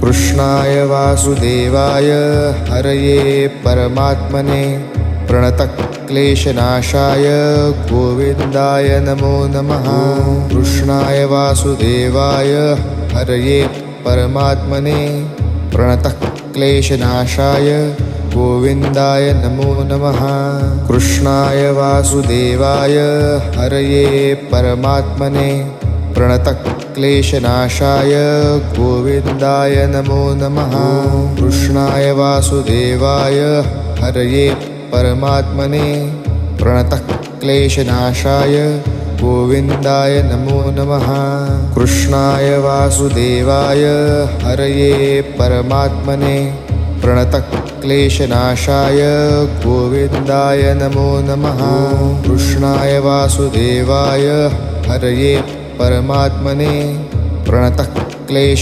कृष्णाय वासुदेवाय हरये परमात्मने प्रणतक्लेशनाशाय गोविन्दाय नमो नमः। कृष्णाय वासुदेवाय हरये परमात्मने प्रणतक्लेशनाशाय गोविन्दाय नमो नमः। कृष्णाय वासुदेवाय हरये परमात्मने प्रणतक्लेशनाशाय गोविन्दाय नमो नमः। कृष्णाय वासुदेवाय हरये परमात्मने प्रणतक्लेशनाशाय गोविन्दाय नमो नमः। कृष्णाय वासुदेवाय हरये परमात्मने प्रणतक्लेशनाशाय गोविन्दाय नमो नमः। कृष्णाय वासुदेवाय हरये परमात्मने प्रणतक्लेश